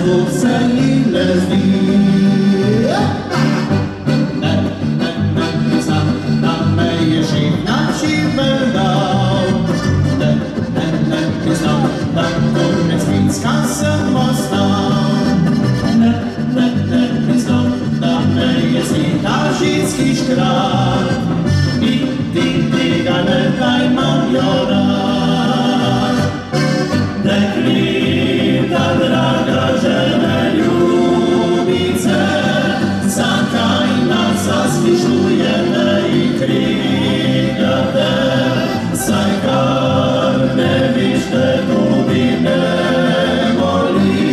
spuse ile z nich. Jeśli na siłę dał, tak koniec Mińska samostał. Jest i Tasicki szkrat, i Galeta i Majora. Deklita draga, że me ljubice, zakaj nas zaslišujete i krikate, saj kar ne vište tudi ne voli,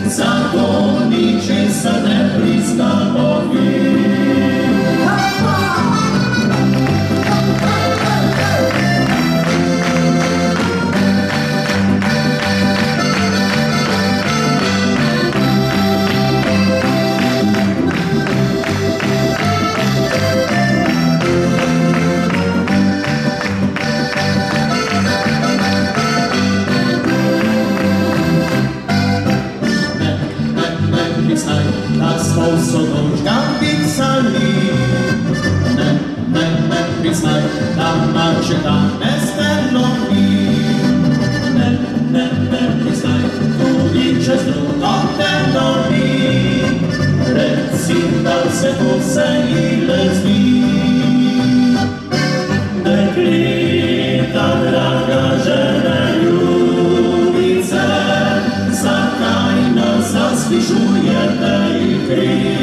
zato ničesa ne priznamo vi. Na sposób gambik sali, pisaj, tam macie tam esternowi. Pisaj, tu liczę zdrutotę nowi, recindał se puse ile z nich. Deklita draga, że me ljubice, zakaj nas zaslišujete i krikate.